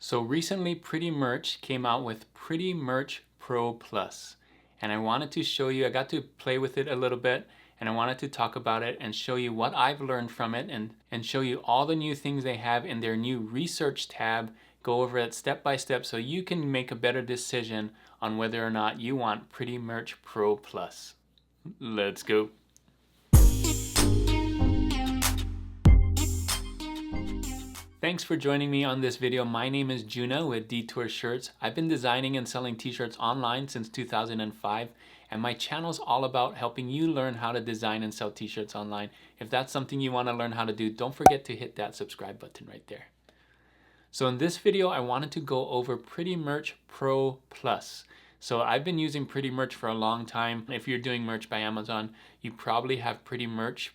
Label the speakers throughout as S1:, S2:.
S1: So recently Pretty Merch came out with Pretty Merch Pro Plus, and I wanted to show you, I got to play with it a little bit, and I wanted to talk about it and show you what I've learned from it, and show you all the new things they have in their new research tab, go over it step by step so you can make a better decision on whether or not you want Pretty Merch Pro Plus. Let's go. Thanks for joining me on this video. My name is Juna with Detour Shirts. I've been designing and selling t-shirts online since 2005, and my channel is all about helping you learn how to design and sell t-shirts online. If that's something you want to learn how to do, don't forget to hit that subscribe button right there. So in this video, I wanted to go over Pretty Merch Pro Plus. So I've been using Pretty Merch for a long time. If you're doing merch by Amazon, you probably have Pretty Merch,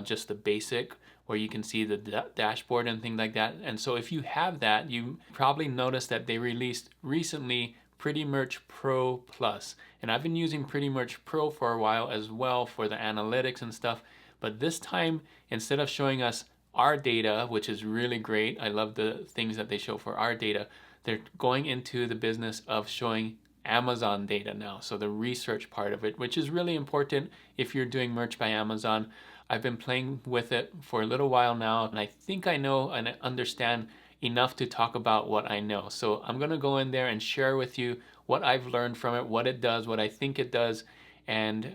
S1: just the basic, where you can see the dashboard and things like that. And so if you have that, you probably noticed that they released recently Pretty Merch Pro Plus. And I've been using Pretty Merch Pro for a while as well for the analytics and stuff. But this time, instead of showing us our data, which is really great, I love the things that they show for our data, they're going into the business of showing Amazon data now. So the research part of it, which is really important if you're doing merch by Amazon. I've been playing with it for a little while now, and I think I know and understand enough to talk about what I know. So I'm gonna go in there and share with you what I've learned from it, what it does, what I think it does, and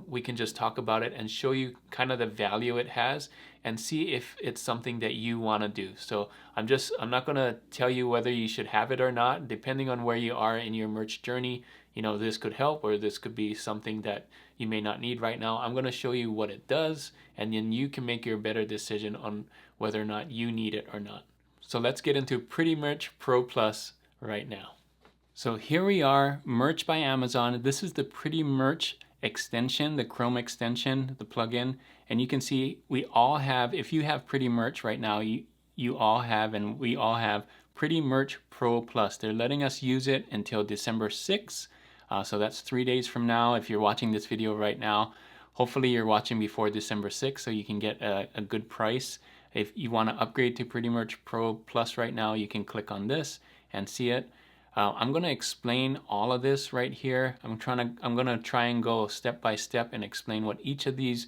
S1: we can just talk about it and show you kind of the value it has and see if it's something that you want to do. So I'm not going to tell you whether you should have it or not. Depending on where you are in your merch journey, you know, this could help or this could be something that you may not need right now. I'm going to show you what it does, and then you can make your better decision on whether or not you need it or not. So let's get into Pretty Merch Pro Plus right now. So here we are, Merch by Amazon. This is the Pretty Merch extension, the Chrome extension, the plugin. And you can see we all have, if you have Pretty Merch right now, you all have, and we all have Pretty Merch Pro Plus. They're letting us use it until December 6th. So that's 3 days from now. If you're watching this video right now, hopefully you're watching before December 6th so you can get a good price. If you want to upgrade to Pretty Merch Pro Plus right now, you can click on this and see it. I'm going to explain all of this right here. I'm going to try and go step by step and explain what each of these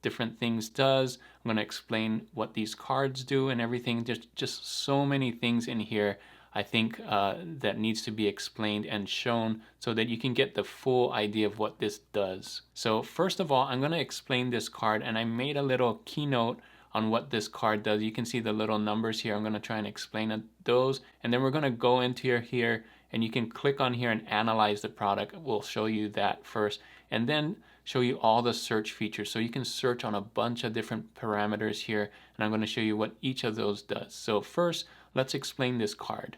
S1: different things does. I'm going to explain what these cards do and everything. Just so many things in here, I think, that needs to be explained and shown so that you can get the full idea of what this does. So first of all, I'm going to explain this card, and I made a little keynote on what this card does. You can see the little numbers here. I'm going to try and explain those, and then we're going to go into here and you can click on here and analyze the product. We'll show you that first, and then show you all the search features. So you can search on a bunch of different parameters here, and I'm going to show you what each of those does. So first, let's explain this card.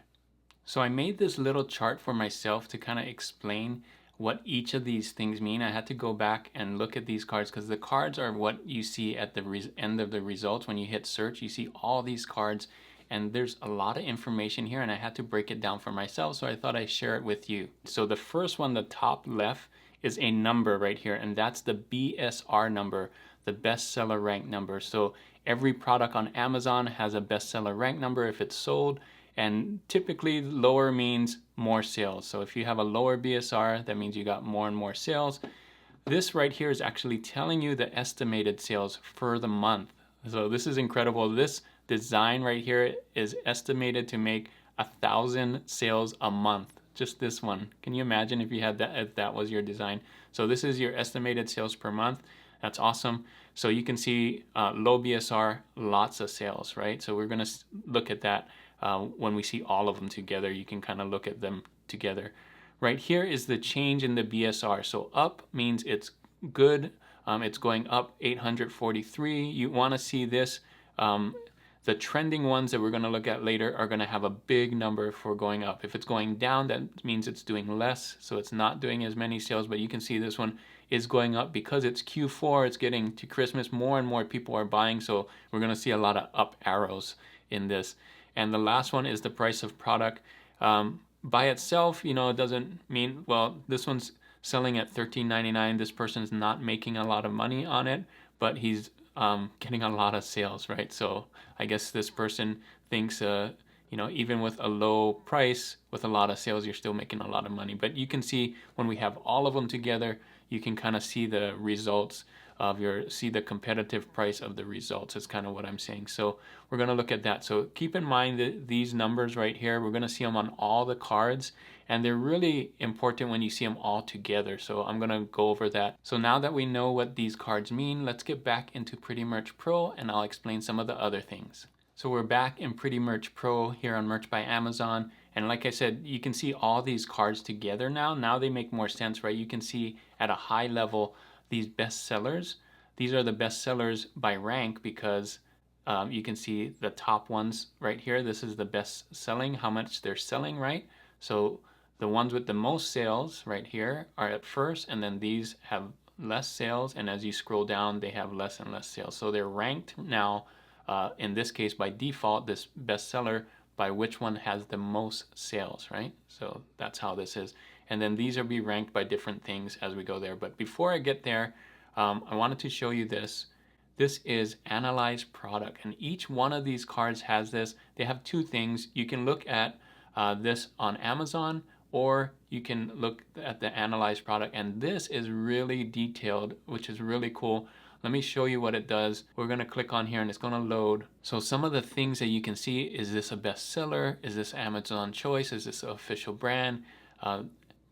S1: So I made this little chart for myself to kind of explain what each of these things mean. I had to go back and look at these cards because the cards are what you see at the end of the results. When you hit search, you see all these cards, and there's a lot of information here, and I had to break it down for myself, so I thought I'd share it with you. So the first one, the top left, is a number right here, and that's the BSR number, the bestseller rank number. So every product on Amazon has a bestseller rank number if it's sold, and typically lower means more sales. So if you have a lower BSR, that means you got more and more sales. This right here is actually telling you the estimated sales for the month. So this is incredible. This design right here is estimated to make 1,000 sales a month. Just this one. Can you imagine if you had that, if that was your design? So this is your estimated sales per month. That's awesome. So you can see low BSR, lots of sales, right? So we're going to look at that when we see all of them together. You can kind of look at them together. Right here is the change in the BSR. So up means it's good. It's going up 843. You want to see this. The trending ones that we're going to look at later are going to have a big number for going up. If it's going down, that means it's doing less, so it's not doing as many sales. But you can see this one is going up because it's Q4, it's getting to Christmas, more and more people are buying, so we're going to see a lot of up arrows in this. And the last one is the price of product. By itself, you know, it doesn't mean, well, this one's selling at $13.99. This person's not making a lot of money on it, but he's getting a lot of sales, right? So I guess this person thinks even with a low price, with a lot of sales, you're still making a lot of money. But you can see when we have all of them together, you can kind of see the results of see the competitive price of the results is kind of what I'm saying. So we're going to look at that. So keep in mind that these numbers right here, we're going to see them on all the cards, and they're really important when you see them all together. So I'm going to go over that. So now that we know what these cards mean, let's get back into Pretty Merch Pro, and I'll explain some of the other things. So we're back in Pretty Merch Pro here on Merch by Amazon. And like I said, you can see all these cards together now. Now they make more sense, right? You can see at a high level these best sellers. These are the best sellers by rank because you can see the top ones right here. This is the best selling, how much they're selling, right? So the ones with the most sales right here are at first, and then these have less sales. And as you scroll down, they have less and less sales. So they're ranked now, in this case by default, this bestseller, by which one has the most sales, right? So that's how this is. And then these will be ranked by different things as we go there. But before I get there, I wanted to show you this. This is Analyze Product, and each one of these cards has this. They have two things. You can look at this on Amazon, or you can look at the Analyze Product, and this is really detailed, which is really cool. Let me show you what it does. We're going to click on here and it's going to load. So some of the things that you can see, is this a bestseller? Is this Amazon choice? Is this an official brand?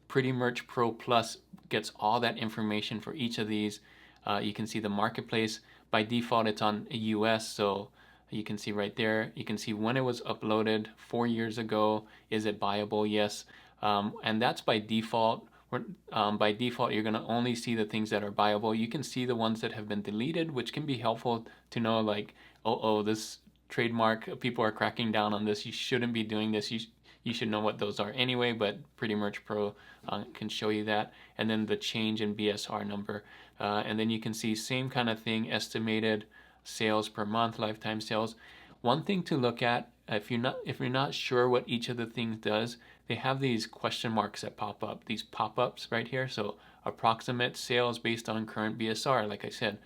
S1: Pretty Merch Pro Plus gets all that information for each of these. You can see the marketplace. By default, it's on US, so you can see right there. You can see when it was uploaded 4 years ago. Is it buyable? Yes. And that's by default. By default, you're going to only see the things that are buyable. You can see the ones that have been deleted, which can be helpful to know, like, oh, this trademark, people are cracking down on this. You shouldn't be doing this. You should know what those are anyway, but Pretty Merch Pro can show you that. And then the change in BSR number. And then you can see same kind of thing, estimated sales per month, lifetime sales. One thing to look at, if you're not sure what each of the things does, they have these question marks that pop up, these pop-ups right here. So approximate sales based on current BSR, like I said,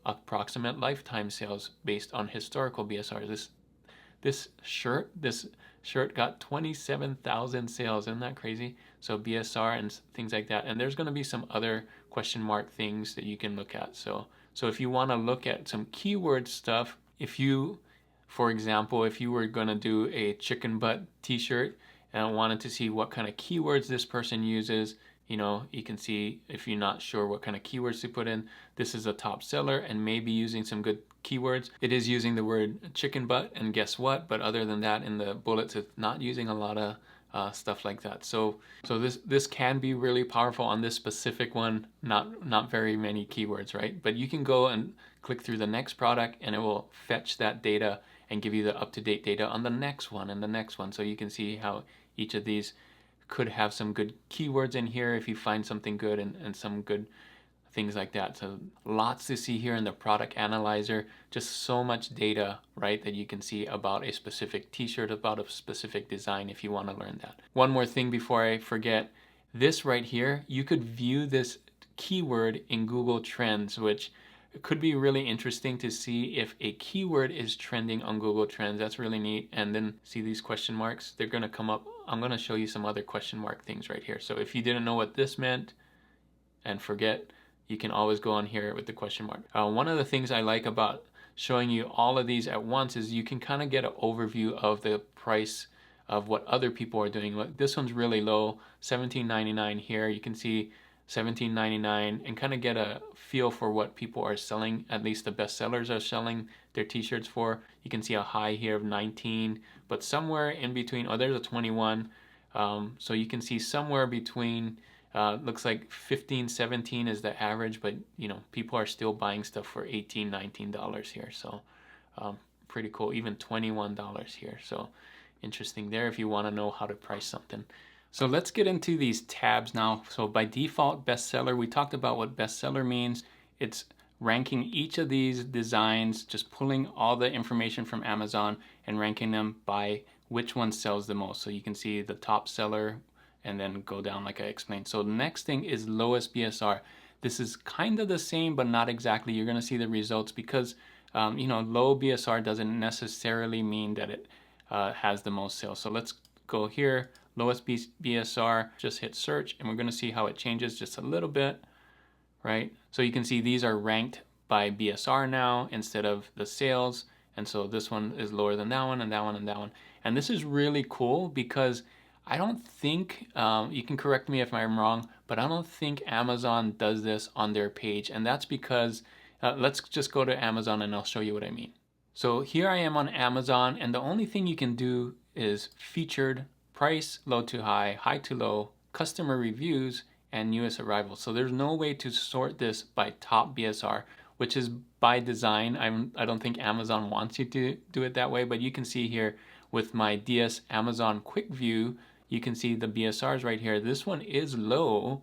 S1: approximate lifetime sales based on historical BSR. This shirt got 27,000 sales. Isn't that crazy? So BSR and things like that. And there's going to be some other question mark things that you can look at. So if you want to look at some keyword stuff, for example, if you were going to do a chicken butt t-shirt and I wanted to see what kind of keywords this person uses, you can see, if you're not sure what kind of keywords to put in, this is a top seller and maybe using some good keywords. It is using the word chicken butt, and guess what? But other than that, in the bullets, it's not using a lot of stuff like that. So this can be really powerful. On this specific one, not very many keywords, right? But you can go and click through the next product and it will fetch that data and give you the up-to-date data on the next one and the next one. So you can see how each of these could have some good keywords in here if you find something good, and some good things like that. So lots to see here in the product analyzer. Just so much data, right, that you can see about a specific t-shirt, about a specific design, if you want to learn that. One more thing before I forget, this right here, you could view this keyword in Google Trends, which could be really interesting to see if a keyword is trending on Google Trends. That's really neat. And then see these question marks, they're going to come up. I'm going to show you some other question mark things right here. So if you didn't know what this meant and forget, you can always go on here with the question mark. One of the things I like about showing you all of these at once is you can kind of get an overview of the price of what other people are doing. Like this one's really low, $17.99 here. You can see $17.99 and kind of get a feel for what people are selling, at least the best sellers are selling their t-shirts for. You can see a high here of 19, but somewhere in between, there's a 21. So you can see somewhere between, looks like 15, 17 is the average, but people are still buying stuff for $18, $19 here. So pretty cool, even $21 here. So interesting there if you want to know how to price something. So let's get into these tabs now. So by default, bestseller, we talked about what bestseller means. It's ranking each of these designs, just pulling all the information from Amazon and ranking them by which one sells the most. So you can see the top seller and then go down like I explained. So the next thing is lowest BSR. This is kind of the same, but not exactly. You're going to see the results because, low BSR doesn't necessarily mean that it has the most sales. So let's go here, lowest BSR, just hit search, and we're going to see how it changes just a little bit, right? So you can see these are ranked by BSR now instead of the sales. And so this one is lower than that one and that one and that one. And this is really cool because I don't think, you can correct me if I'm wrong, but I don't think Amazon does this on their page. And that's because, let's just go to Amazon and I'll show you what I mean. So here I am on Amazon, and the only thing you can do is featured, price, low to high, high to low, customer reviews, and newest arrivals. So there's no way to sort this by top BSR, which is by design. I don't think Amazon wants you to do it that way, but you can see here with my DS Amazon Quick View, you can see the BSRs right here. This one is low,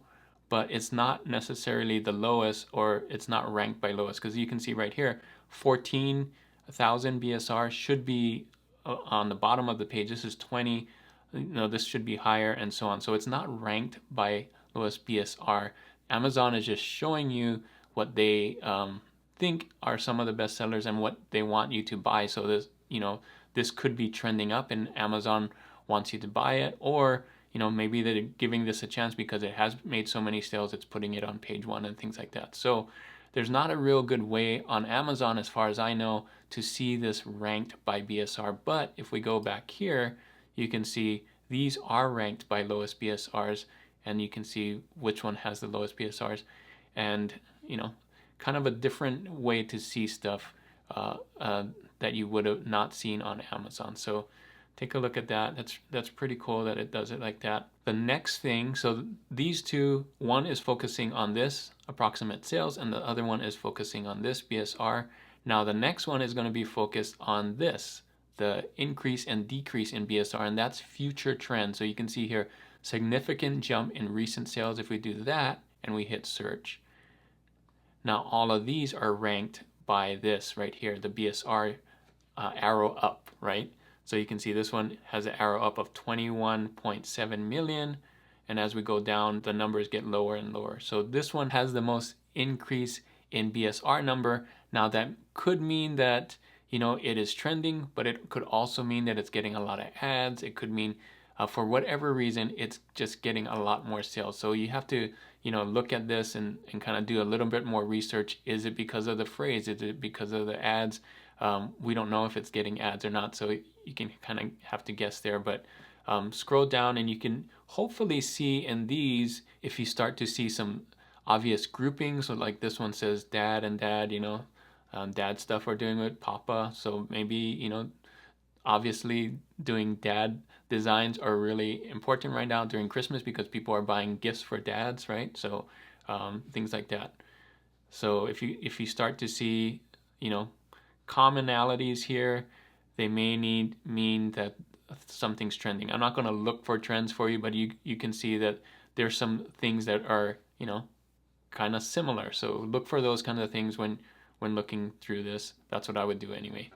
S1: but it's not necessarily the lowest, or it's not ranked by lowest, because you can see right here, 14,000 BSR should be on the bottom of the page. This is 20, this should be higher, and so on. So it's not ranked by lowest BSR. Amazon is just showing you what they think are some of the best sellers and what they want you to buy. So this, this could be trending up and Amazon wants you to buy it, or maybe they're giving this a chance because it has made so many sales, it's putting it on page 1 and things like that. So there's not a real good way on Amazon, as far as I know, to see this ranked by BSR. But if we go back here, you can see these are ranked by lowest BSRs, and you can see which one has the lowest BSRs, and kind of a different way to see stuff that you would have not seen on Amazon. So take a look at that. That's pretty cool that it does it like that. The next thing, so these two, one is focusing on this approximate sales, and the other one is focusing on this BSR. Now the next one is going to be focused on this, the increase and decrease in BSR, and that's future trend. So you can see here, significant jump in recent sales. If we do that and we hit search, now all of these are ranked by this right here, the BSR arrow up, right? So you can see this one has an arrow up of 21.7 million. And as we go down, the numbers get lower and lower. So this one has the most increase in BSR number. Now that could mean that, it is trending, but it could also mean that it's getting a lot of ads. It could mean for whatever reason, it's just getting a lot more sales. So you have to, look at this and kind of do a little bit more research. Is it because of the phrase? Is it because of the ads? We don't know if it's getting ads or not, so you can kind of have to guess there. But scroll down and you can hopefully see in these, if you start to see some obvious groupings. So like this one says dad and dad, dad stuff we're doing with Papa. So maybe, obviously doing dad designs are really important right now during Christmas because people are buying gifts for dads, right? So things like that. So if you start to see, commonalities here, they may mean that something's trending. I'm not going to look for trends for you, but you can see that there's some things that are, kind of similar. So look for those kind of things when looking through this. That's what I would do anyway.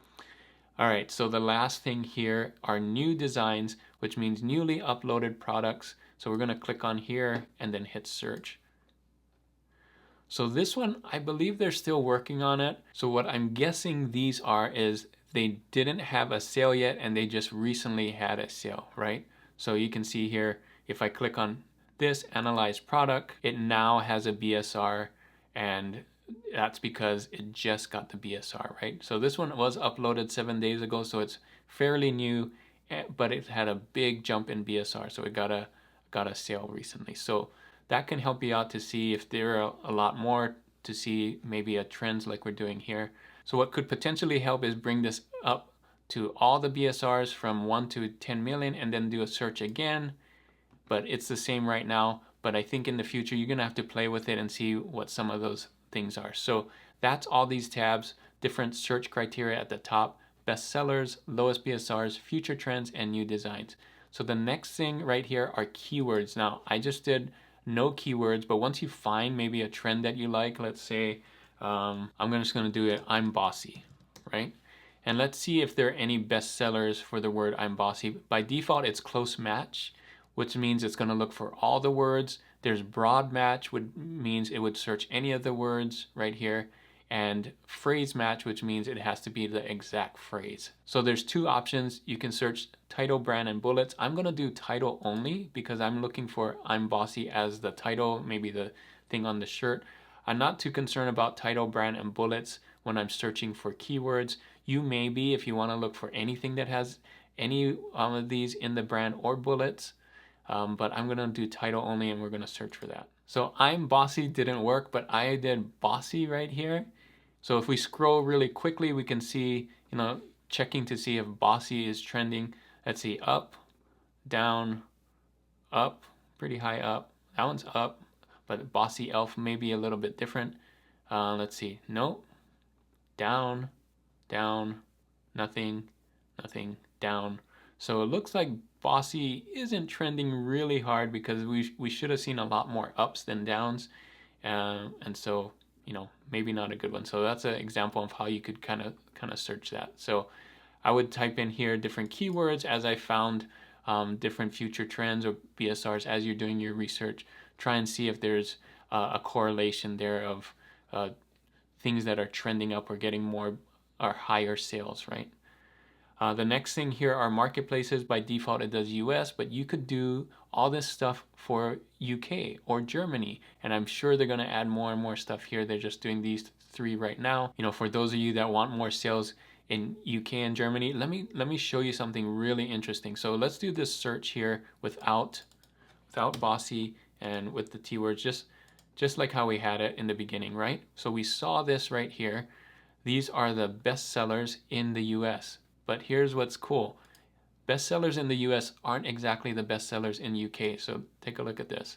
S1: All right, so the last thing here are new designs, which means newly uploaded products. So we're going to click on here and then hit search. So this one, I believe they're still working on it. So what I'm guessing these are is they didn't have a sale yet and they just recently had a sale, right? So you can see here, if I click on this analyze product, it now has a BSR, and that's because it just got the BSR, right? So this one was uploaded 7 days ago, so it's fairly new, but it had a big jump in BSR, so it got a sale recently. So that can help you out to see if there are a lot more, to see maybe a trend like we're doing here. So what could potentially help is bring this up to all the BSRs from 1 to 10 million and then do a search again. But it's the same right now, but I think in the future you're gonna have to play with it and see what some of those things are. So that's all these tabs, different search criteria at the top, bestsellers, lowest BSRs, future trends, and new designs. So the next thing right here are keywords. Now I just did no keywords, but once you find maybe a trend that you like, let's say I'm just gonna do it, I'm bossy, right? And let's see if there are any bestsellers for the word I'm bossy. By default, it's close match, which means it's gonna look for all the words. There's broad match, which means it would search any of the words right here. and phrase match, which means it has to be the exact phrase. So there's two options. You can search title, brand, and bullets. I'm gonna do title only because I'm looking for I'm bossy as the title, maybe the thing on the shirt. I'm not too concerned about title, brand, and bullets when I'm searching for keywords. You may be if you wanna look for anything that has any of these in the brand or bullets. But I'm gonna do title only and we're gonna search for that. So I'm bossy didn't work, but I did bossy right here. So if we scroll really quickly, we can see, checking to see if bossy is trending. Let's see, up, down, up, pretty high up. That one's up, but bossy elf may be a little bit different. Let's see, nope, down, down, nothing, nothing, down. So it looks like bossy isn't trending really hard because we should have seen a lot more ups than downs. And so, maybe not a good one. So that's an example of how you could kind of search that. So I would type in here different keywords as I found different future trends or BSRs as you're doing your research. Try and see if there's a correlation there of things that are trending up or getting more or higher sales, right? The next thing here are marketplaces. By default, it does US, but you could do all this stuff for UK or Germany. And I'm sure they're going to add more and more stuff here. They're just doing these three right now. For those of you that want more sales in UK and Germany, let me show you something really interesting. So let's do this search here without bossy and with the keywords, just like how we had it in the beginning, right? So we saw this right here. These are the best sellers in the US. But here's what's cool. Bestsellers in the US aren't exactly the bestsellers in UK. So take a look at this.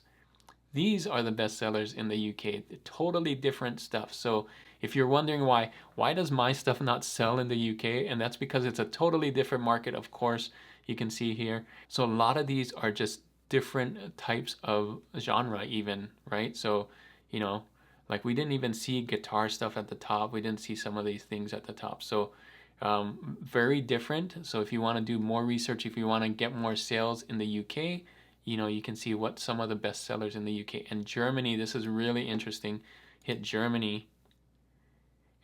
S1: These are the bestsellers in the UK. Totally different stuff. So if you're wondering why does my stuff not sell in the UK? And that's because it's a totally different market, of course, you can see here. So a lot of these are just different types of genre even, right? So, like we didn't even see guitar stuff at the top. We didn't see some of these things at the top. So very different. So if you want to do more research, if you want to get more sales in the UK, you can see what some of the best sellers in the UK. And Germany, this is really interesting. Hit Germany,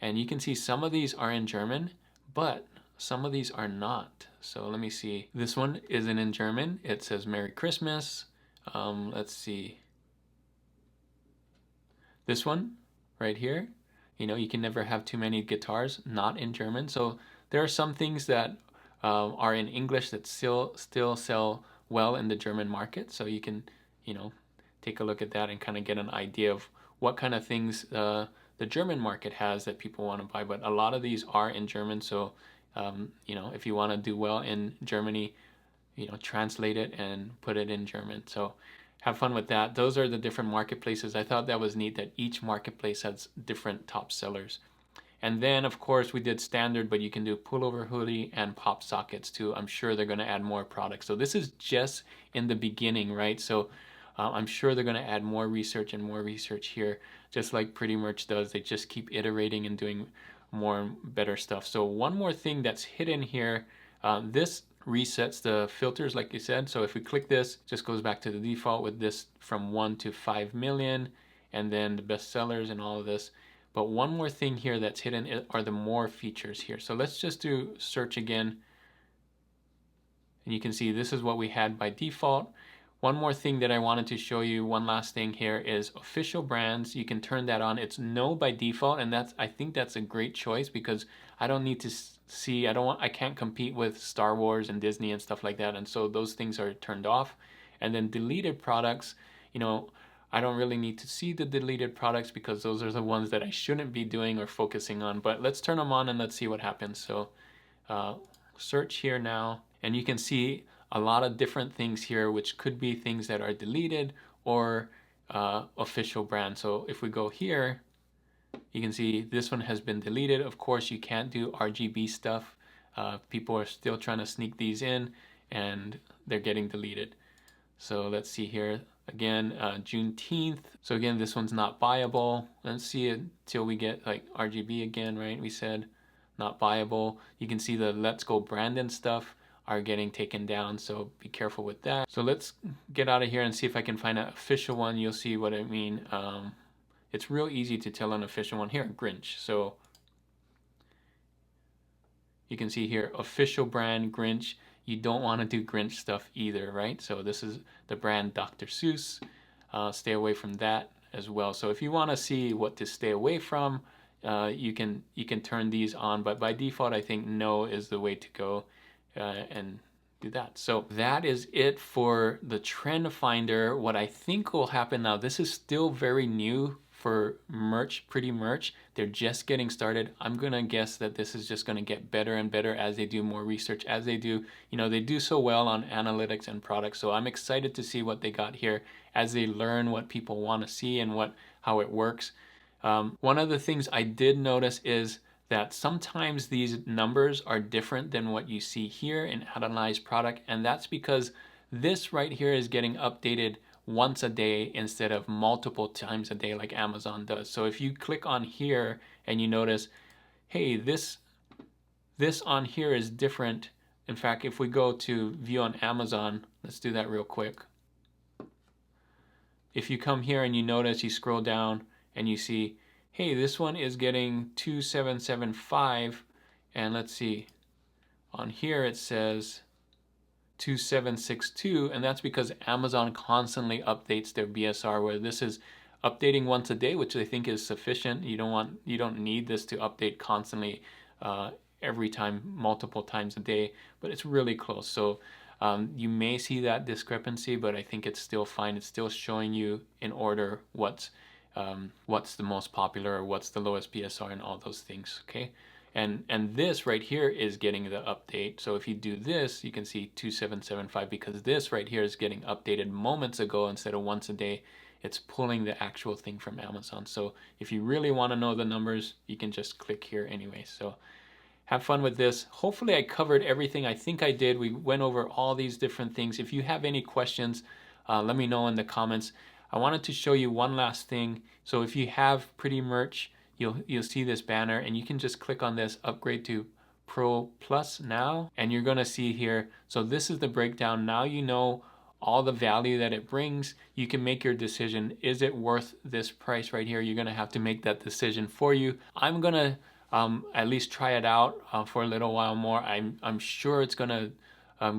S1: and you can see some of these are in German, but some of these are not. So let me see. This one isn't in German. It says Merry Christmas. Let's see. This one right here. You can never have too many guitars, not in German. So there are some things that are in English that still sell well in the German market. So you can, take a look at that and kind of get an idea of what kind of things the German market has that people want to buy. But a lot of these are in German. So, if you want to do well in Germany, translate it and put it in German. So have fun with that. Those are the different marketplaces. I thought that was neat that each marketplace has different top sellers. And then, of course, we did standard, but you can do pullover hoodie and pop sockets too. I'm sure they're going to add more products. So this is just in the beginning, right? So I'm sure they're going to add more research and more research here, just like Pretty Merch does. They just keep iterating and doing more and better stuff. So one more thing that's hidden here, this resets the filters like you said. So if we click this, just goes back to the default with this from 1 to 5 million and then the best sellers and all of this. But one more thing here that's hidden are the more features here. So let's just do search again. And you can see this is what we had by default. One more thing that I wanted to show you, one last thing here is official brands. You can turn that on. It's no by default, and I think that's a great choice because I don't need to see, I can't compete with Star Wars and Disney and stuff like that, and so those things are turned off. And then deleted products, I don't really need to see the deleted products because those are the ones that I shouldn't be doing or focusing on. But let's turn them on and let's see what happens. So search here now, and you can see a lot of different things here, which could be things that are deleted or official brand. So if we go here, you can see this one has been deleted. Of course, you can't do RGB stuff. People are still trying to sneak these in and they're getting deleted. So let's see here again, Juneteenth. So again, this one's not buyable. Let's see it till we get like RGB again, right? We said not buyable. You can see the Let's Go Brandon stuff are getting taken down, so be careful with that. So let's get out of here and see if I can find an official one. You'll see what I mean. it's real easy to tell an official one. Here, Grinch. So you can see here, official brand Grinch. You don't want to do Grinch stuff either, right? So this is the brand Dr. Seuss. Stay away from that as well. So if you want to see what to stay away from, you can turn these on. But by default, I think no is the way to go, and do that. So that is it for the trend finder. What I think will happen now, this is still very new for merch, Pretty Merch. They're just getting started. I'm gonna guess that this is just gonna get better and better as they do more research, as they do, they do so well on analytics and products. So I'm excited to see what they got here as they learn what people want to see and how it works. One of the things I did notice is that sometimes these numbers are different than what you see here in analyzed product, and that's because this right here is getting updated once a day instead of multiple times a day like Amazon does. So if you click on here and you notice, hey, this on here is different. In fact, if we go to view on Amazon, let's do that real quick. If you come here and you notice, you scroll down and you see, hey, this one is getting 2775, and let's see, on here it says 2762, and that's because Amazon constantly updates their BSR, where this is updating once a day, which I think is sufficient. You don't need this to update constantly every time, multiple times a day, but it's really close. So you may see that discrepancy, but I think it's still fine. It's still showing you in order what's the most popular or what's the lowest BSR and all those things, okay? And this right here is getting the update. So if you do this, you can see 2775, because this right here is getting updated moments ago instead of once a day. It's pulling the actual thing from Amazon. So if you really want to know the numbers, you can just click here anyway. So have fun with this. Hopefully I covered everything. I think I did. We went over all these different things. If you have any questions, let me know in the comments. I wanted to show you one last thing. So if you have Pretty Merch, you'll see this banner, and you can just click on this, upgrade to Pro Plus now, and you're gonna see here, so this is the breakdown. Now you know all the value that it brings. You can make your decision. Is it worth this price right here? You're gonna have to make that decision for you. I'm gonna at least try it out for a little while more. I'm sure it's gonna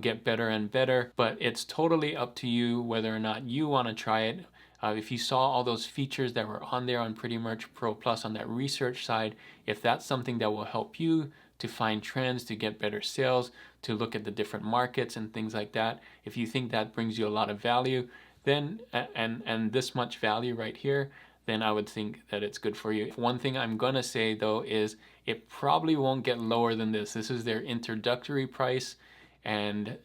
S1: get better and better, but it's totally up to you whether or not you want to try it. If you saw all those features that were on there on Pretty Merch Pro Plus on that research side, if that's something that will help you to find trends, to get better sales, to look at the different markets and things like that, if you think that brings you a lot of value, then and this much value right here, then I would think that it's good for you. One thing I'm gonna say though is it probably won't get lower than this. This is their introductory price, and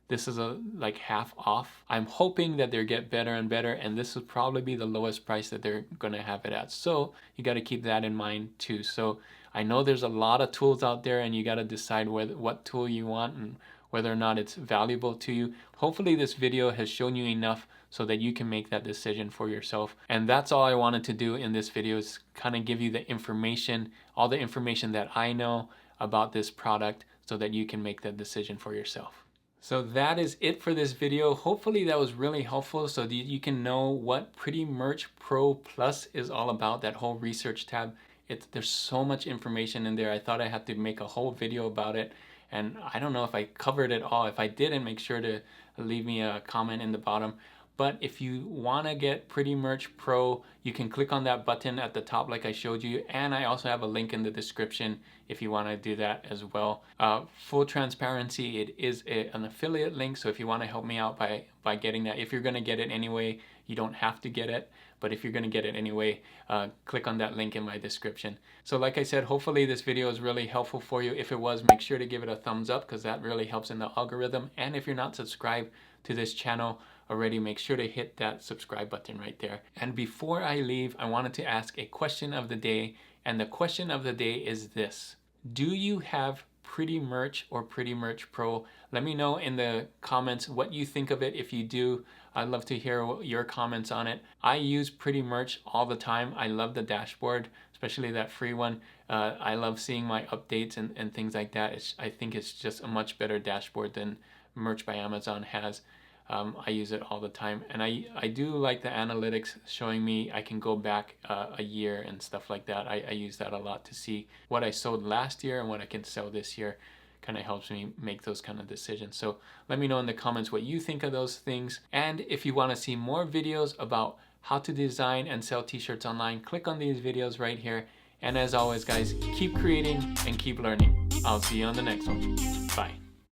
S1: this is like half off. I'm hoping that they get better and better, and this will probably be the lowest price that they're gonna have it at. So you gotta keep that in mind too. So I know there's a lot of tools out there, and you gotta decide what tool you want and whether or not it's valuable to you. Hopefully this video has shown you enough so that you can make that decision for yourself. And that's all I wanted to do in this video, is kind of give you the information, all the information that I know about this product, so that you can make that decision for yourself. So that is it for this video. Hopefully that was really helpful so that you can know what Pretty Merch Pro Plus is all about, that whole research tab. There's so much information in there. I thought I had to make a whole video about it, and I don't know if I covered it all. If I didn't, make sure to leave me a comment in the bottom. But if you want to get Pretty Merch Pro, you can click on that button at the top like I showed you, and I also have a link in the description if you want to do that as well. Full transparency, it is an affiliate link, so if you want to help me out by getting that, if you're going to get it anyway, you don't have to get it, but if you're going to get it anyway, click on that link in my description. So like I said, hopefully this video is really helpful for you. If it was, make sure to give it a thumbs up, because that really helps in the algorithm. And if you're not subscribed to this channel already, make sure to hit that subscribe button right there. And before I leave, I wanted to ask a question of the day, and the question of the day is this: do you have Pretty Merch or Pretty Merch Pro? Let me know in the comments what you think of it. If you do, I'd love to hear your comments on it. I use Pretty Merch all the time. I love the dashboard, especially that free one. I love seeing my updates and things like that. I think it's just a much better dashboard than Merch by Amazon has. I use it all the time, and I do like the analytics showing me I can go back a year and stuff like that. I use that a lot to see what I sold last year and what I can sell this year. Kind of helps me make those kind of decisions. So let me know in the comments what you think of those things. And if you want to see more videos about how to design and sell t-shirts online, click on these videos right here. And as always, guys, keep creating and keep learning. I'll see you on the next one. Bye.